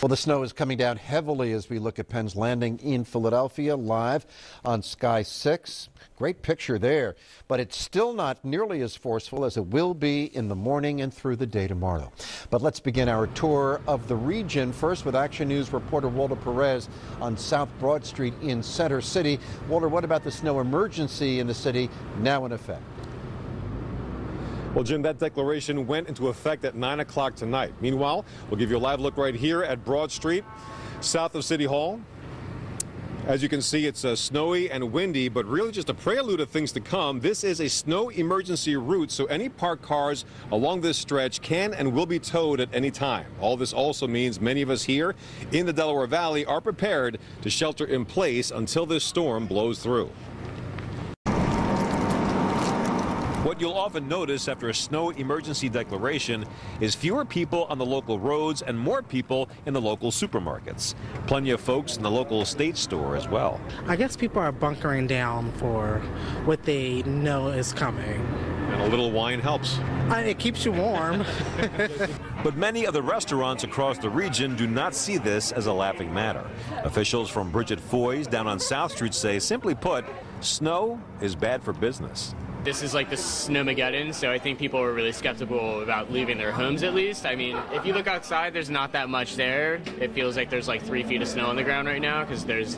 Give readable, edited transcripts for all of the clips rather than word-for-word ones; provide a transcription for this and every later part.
Well, the snow is coming down heavily as we look at Penn's Landing in Philadelphia live on Sky 6. Great picture there, but it's still not nearly as forceful as it will be in the morning and through the day tomorrow. But let's begin our tour of the region first with Action News reporter Walter Perez on South Broad Street in Center City. Walter, what about the snow emergency in the city now in effect? Well, Jim, that declaration went into effect at 9 o'clock tonight. Meanwhile, we'll give you a live look right here at Broad Street, south of City Hall. As you can see, it's snowy and windy, but really just a prelude of things to come. This is a snow emergency route, so any parked cars along this stretch can and will be towed at any time. All this also means many of us here in the Delaware Valley are prepared to shelter in place until this storm blows through. What you'll often notice after a snow emergency declaration is fewer people on the local roads and more people in the local supermarkets. Plenty of folks in the local state store as well. I guess people are bunkering down for what they know is coming. And a little wine helps. It keeps you warm. But many of the restaurants across the region do not see this as a laughing matter. Officials from Bridget Foy's down on South Street say, simply put, snow is bad for business. This is like the Snowmageddon, so I think people are really skeptical about leaving their homes at least. I mean, if you look outside, there's not that much there. It feels like there's like 3 feet of snow on the ground right now because there's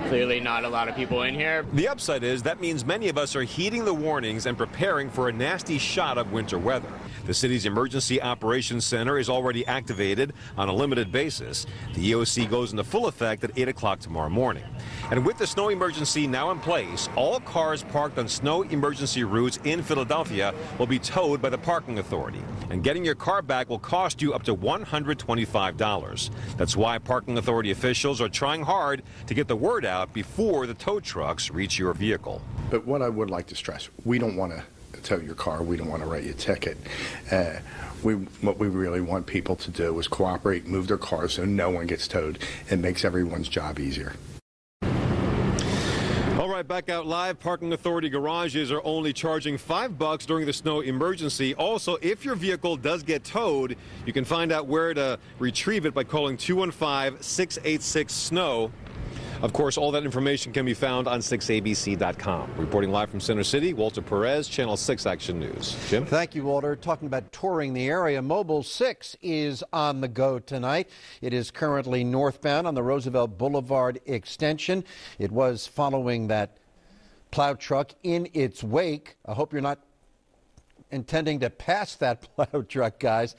clearly not a lot of people in here. The upside is that means many of us are heeding the warnings and preparing for a nasty shot of winter weather. The city's Emergency Operations Center is already activated on a limited basis. The EOC goes into full effect at 8 o'clock tomorrow morning. And with the snow emergency now in place, all cars parked on snow emergency routes in Philadelphia will be towed by the parking authority. And getting your car back will cost you up to $125. That's why parking authority officials are trying hard to get the word out before the tow trucks reach your vehicle. But what I would like to stress, we don't want to tow your car. We don't want to write you a ticket. What we really want people to do is cooperate, move their cars so no one gets towed. It makes everyone's job easier. All right, back out live. Parking authority garages are only charging $5 during the snow emergency. Also, if your vehicle does get towed, you can find out where to retrieve it by calling 215-686-SNOW. Of course, all that information can be found on 6abc.com. Reporting live from Center City, Walter Perez, Channel 6 Action News. Jim? Thank you, Walter. Talking about touring the area, Mobile 6 is on the go tonight. It is currently northbound on the Roosevelt Boulevard extension. It was following that plow truck in its wake. I hope you're not intending to pass that plow truck, guys.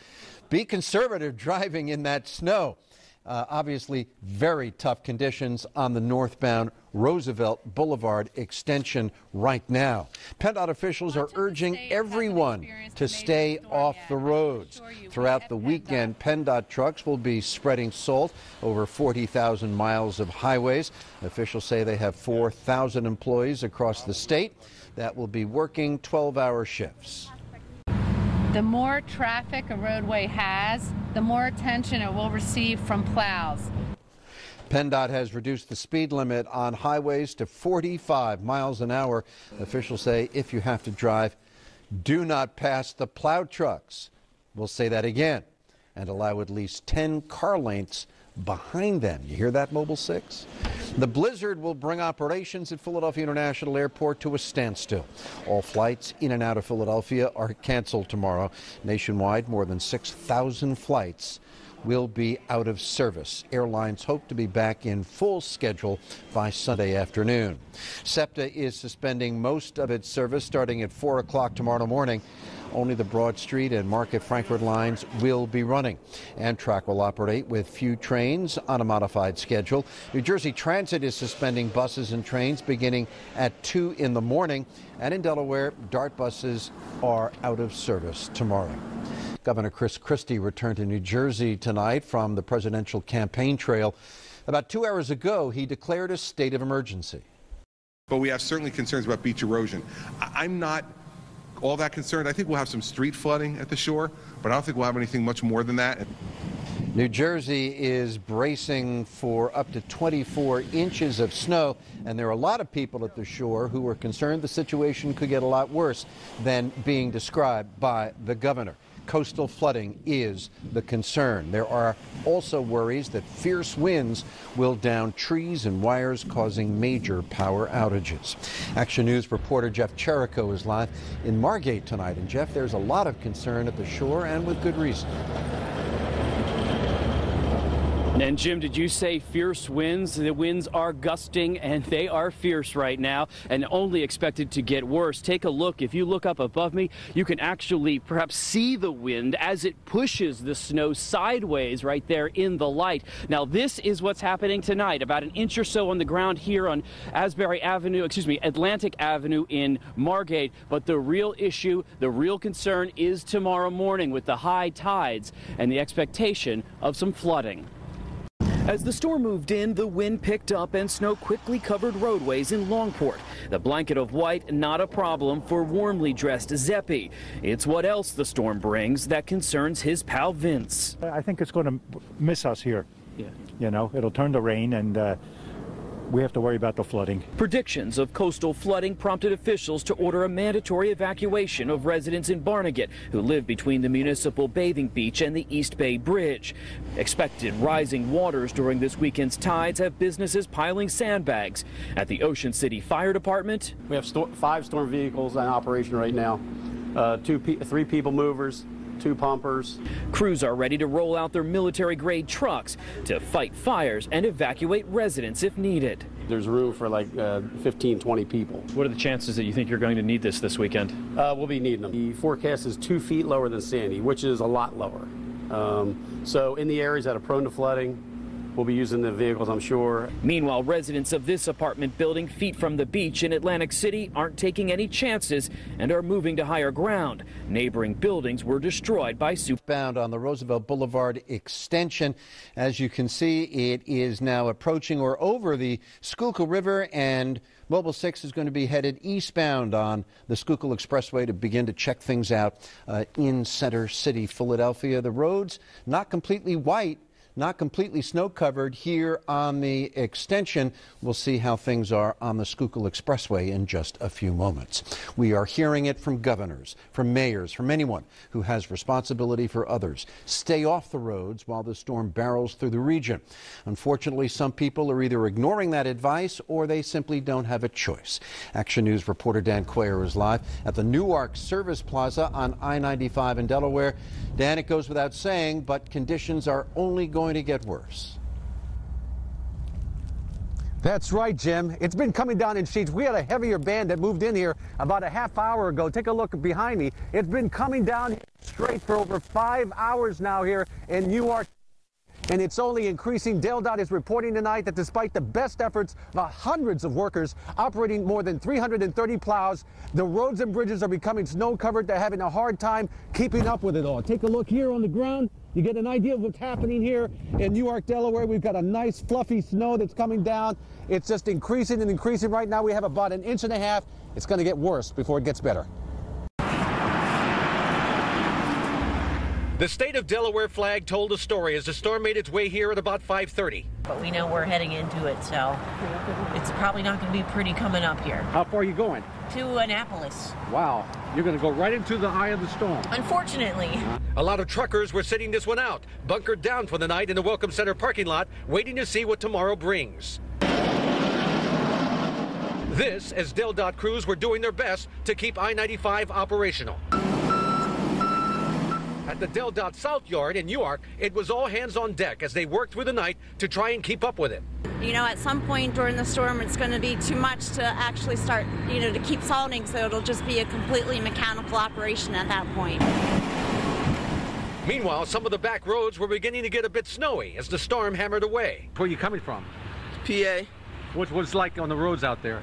Be conservative driving in that snow. Obviously, very tough conditions on the northbound Roosevelt Boulevard extension right now. PennDOT officials are urging everyone to stay off the roads. Throughout the weekend, PennDOT trucks will be spreading salt over 40,000 miles of highways. Officials say they have 4,000 employees across the state that will be working 12-hour shifts. The more traffic a roadway has, the more attention it will receive from plows. PennDOT has reduced the speed limit on highways to 45 miles an hour. Officials say if you have to drive, do not pass the plow trucks. We'll say that again, and allow at least 10 car lengths behind them. You hear that, Mobile 6? The blizzard will bring operations at Philadelphia International Airport to a standstill. All flights in and out of Philadelphia are canceled tomorrow. Nationwide, more than 6,000 flights will be out of service. Airlines hope to be back in full schedule by Sunday afternoon. SEPTA is suspending most of its service starting at 4 o'clock tomorrow morning. Only the Broad Street and Market Frankford lines will be running. Amtrak will operate with few trains on a modified schedule. New Jersey Transit is suspending buses and trains beginning at 2 in the morning. And in Delaware, DART buses are out of service tomorrow. Governor Chris Christie returned to New Jersey tonight from the presidential campaign trail. About 2 hours ago, he declared a state of emergency. But we have certainly concerns about beach erosion. I'm not all that concerned. I think we'll have some street flooding at the shore, but I don't think we'll have anything much more than that. New Jersey is bracing for up to 24 inches of snow, and there are a lot of people at the shore who are concerned the situation could get a lot worse than being described by the governor. Coastal flooding is the concern. There are also worries that fierce winds will down trees and wires, causing major power outages. Action News reporter Jeff Cherico is live in Margate tonight. And Jeff, there's a lot of concern at the shore, and with good reason. And Jim, did you say fierce winds? The winds are gusting and they are fierce right now and only expected to get worse. Take a look. If you look up above me, you can actually perhaps see the wind as it pushes the snow sideways right there in the light. Now, this is what's happening tonight, about an inch or so on the ground here on Atlantic Avenue in Margate. But the real issue, the real concern is tomorrow morning with the high tides and the expectation of some flooding. As the storm moved in, the wind picked up and snow quickly covered roadways in Longport. The blanket of white, not a problem for warmly dressed Zeppi. It's what else the storm brings that concerns his pal Vince. I think it's going to miss us here. Yeah. You know, it'll turn to rain and we have to worry about the flooding. Predictions of coastal flooding prompted officials to order a mandatory evacuation of residents in Barnegat who live between the municipal bathing beach and the East Bay Bridge. Expected rising waters during this weekend's tides have businesses piling sandbags. At the Ocean City Fire Department, we have 5 storm vehicles in operation right now, 3 people movers, 2 pumpers. Crews are ready to roll out their military-grade trucks to fight fires and evacuate residents if needed. There's room for like 15, 20 people. What are the chances that you think you're going to need this weekend? We'll be needing them. The forecast is 2 feet lower than Sandy, which is a lot lower. So in the areas that are prone to flooding, we'll be using the vehicles, I'm sure. Meanwhile, residents of this apartment building feet from the beach in Atlantic City aren't taking any chances and are moving to higher ground. Neighboring buildings were destroyed by Bound on the Roosevelt Boulevard extension. As you can see, it is now approaching or over the Schuylkill River, and Mobile 6 is going to be headed eastbound on the Schuylkill Expressway to begin to check things out in Center City, Philadelphia. The roads not completely white, not completely snow-covered here on the extension. We'll see how things are on the Schuylkill Expressway in just a few moments. We are hearing it from governors, from mayors, from anyone who has responsibility for others. Stay off the roads while the storm barrels through the region. Unfortunately, some people are either ignoring that advice or they simply don't have a choice. Action News reporter Dan Quayer is live at the Newark Service Plaza on I-95 in Delaware. Dan, it goes without saying, but conditions are only going to get worse. That's right, Jim. It's been coming down in sheets. We had a heavier band that moved in here about a half hour ago. Take a look behind me. It's been coming down straight for over 5 hours now here in Newark. And it's only increasing. DelDOT is reporting tonight that despite the best efforts of hundreds of workers operating more than 330 plows, the roads and bridges are becoming snow-covered. They're having a hard time keeping up with it all. Take a look here on the ground. You get an idea of what's happening here in Newark, Delaware. We've got a nice fluffy snow that's coming down. It's just increasing and increasing. Right now we have about 1.5 inches. It's going to get worse before it gets better. The state of Delaware flag told a story as the storm made its way here at about 5:30. But we know we're heading into it, so it's probably not going to be pretty coming up here. How far are you going? To Annapolis. Wow. You're going to go right into the eye of the storm. Unfortunately. A lot of truckers were sitting this one out, bunkered down for the night in the Welcome Center parking lot, waiting to see what tomorrow brings. This as DelDOT crews were doing their best to keep I-95 operational. At the DelDOT South Yard in Newark, it was all hands on deck as they worked through the night to try and keep up with it. You know, at some point during the storm, it's going to be too much to actually start, to keep salting, so it'll just be a completely mechanical operation at that point. Meanwhile, some of the back roads were beginning to get a bit snowy as the storm hammered away. Where are you coming from? PA. What's like on the roads out there?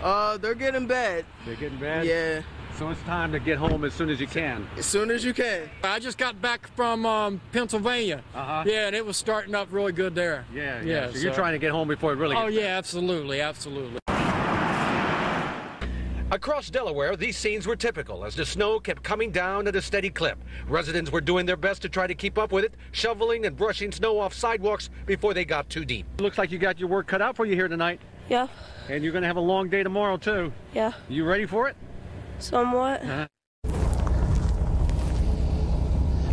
They're getting bad. They're getting bad? Yeah. So it's time to get home as soon as you can. As soon as you can. I just got back from Pennsylvania. Yeah, and it was starting up really good there. Yeah. So you're trying to get home before it really gets bad. Absolutely. Across Delaware, these scenes were typical as the snow kept coming down at a steady clip. Residents were doing their best to try to keep up with it, shoveling and brushing snow off sidewalks before they got too deep. Looks like you got your work cut out for you here tonight. Yeah. And you're going to have a long day tomorrow, too. Yeah. You ready for it? Somewhat.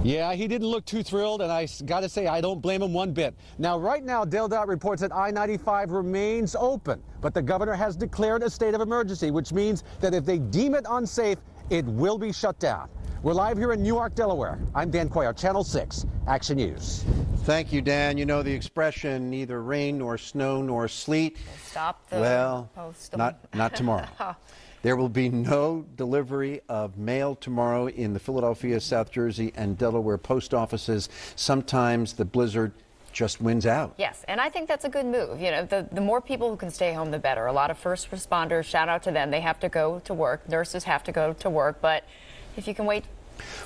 Yeah, he didn't look too thrilled, and I got to say, I don't blame him one bit. Now, right now, Dale Dot reports that I-95 remains open, but the governor has declared a state of emergency, which means that if they deem it unsafe, it will be shut down. We're live here in Newark, Delaware. I'm Dan Cuellar, Channel 6, Action News. Thank you, Dan. You know the expression, neither rain nor snow nor sleet. Stop the post. Not tomorrow. There will be no delivery of mail tomorrow in the Philadelphia, South Jersey, and Delaware post offices. Sometimes the blizzard just wins out. Yes, and I think that's a good move. You know, the more people who can stay home, the better. A lot of first responders, shout out to them. They have to go to work. Nurses have to go to work. But if you can wait.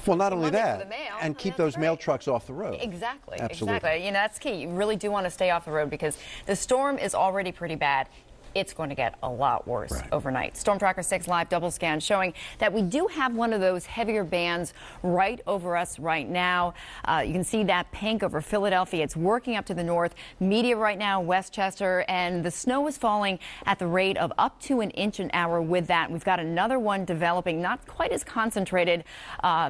Well, not only that, and keep those mail trucks off the road. Exactly. Absolutely. Exactly. You know, that's key. You really do want to stay off the road because the storm is already pretty bad. It's going to get a lot worse overnight. Storm Tracker 6 live double scan showing that we do have one of those heavier bands right over us right now. You can see that pink over Philadelphia. It's working up to the north. Media right now, Westchester, and the snow is falling at the rate of up to an inch an hour with that. We've got another one developing, not quite as concentrated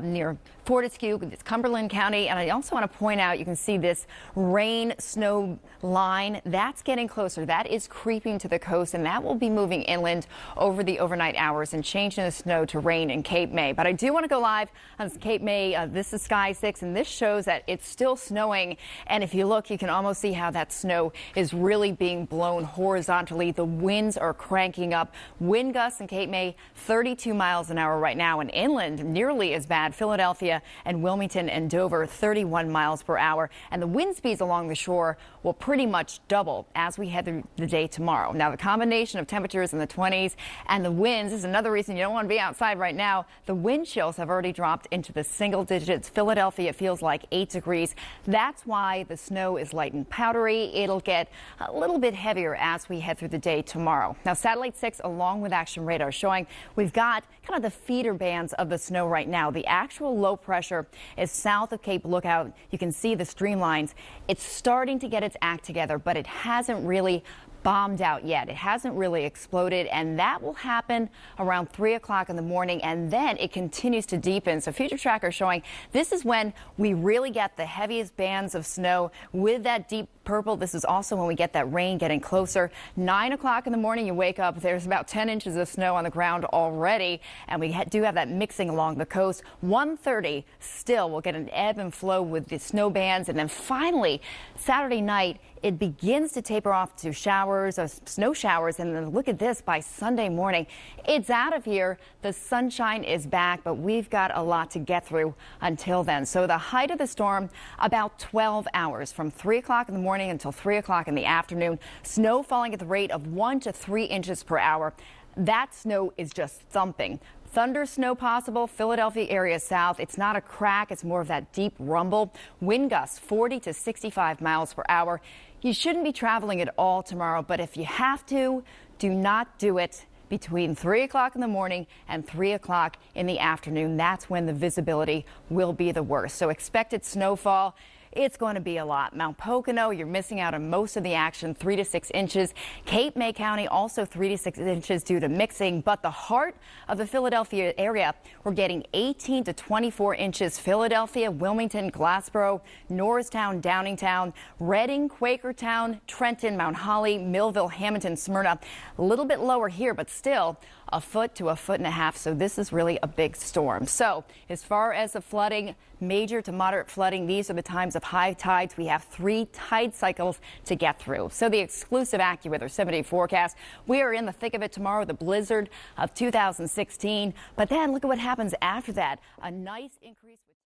near Fortescue, it's Cumberland County. And I also want to point out, you can see this rain snow line that's getting closer. That is creeping to the coast, and that will be moving inland over the overnight hours and changing the snow to rain in Cape May. But I do want to go live on Cape May. This is Sky 6, and this shows that it's still snowing. And if you look, you can almost see how that snow is really being blown horizontally. The winds are cranking up. Wind gusts in Cape May, 32 miles an hour right now, and inland nearly as bad. Philadelphia and Wilmington and Dover, 31 miles per hour. And the wind speeds along the shore will pretty much double as we head through the day tomorrow. Now, the combination of temperatures in the 20s and the winds is another reason you don't want to be outside right now. The wind chills have already dropped into the single digits. Philadelphia feels like 8 degrees. That's why the snow is light and powdery. It'll get a little bit heavier as we head through the day tomorrow. Now, Satellite 6 along with Action Radar showing we've got kind of the feeder bands of the snow right now. The actual low pressure is south of Cape Lookout. You can see the streamlines. It's starting to get its act together, but it hasn't really bombed out yet. It hasn't really exploded, and that will happen around 3 o'clock in the morning, and then it continues to deepen. So Future Tracker showing this is when we really get the heaviest bands of snow with that deep purple. This is also when we get that rain getting closer. 9 o'clock in the morning, you wake up, there's about 10 inches of snow on the ground already, and we do have that mixing along the coast. 1:30, still we'll get an ebb and flow with the snow bands, and then finally Saturday night it begins to taper off to showers, snow showers, and then look at this, by Sunday morning, it's out of here. The sunshine is back, but we've got a lot to get through until then. So the height of the storm, about 12 hours, from 3 o'clock in the morning until 3 o'clock in the afternoon. Snow falling at the rate of 1 to 3 inches per hour. That snow is just thumping. Thunder snow possible, Philadelphia area south. It's not a crack, it's more of that deep rumble. Wind gusts 40 to 65 miles per hour. You shouldn't be traveling at all tomorrow, but if you have to, do not do it between 3 o'clock in the morning and 3 o'clock in the afternoon. That's when the visibility will be the worst. So expected snowfall. It's going to be a lot. Mount Pocono, you're missing out on most of the action, 3 to 6 inches. Cape May County, also 3 to 6 inches due to mixing. But the heart of the Philadelphia area, we're getting 18 to 24 inches. Philadelphia, Wilmington, Glassboro, Norristown, Downingtown, Reading, Quakertown, Trenton, Mount Holly, Millville, Hamilton, Smyrna. A little bit lower here, but still a foot to a foot and a half. So this is really a big storm. So as far as the flooding, major to moderate flooding, these are the times of high tides. We have 3 tide cycles to get through. So the exclusive AccuWeather 7-day forecast. We are in the thick of it tomorrow, the blizzard of 2016. But then look at what happens after that. A nice increase with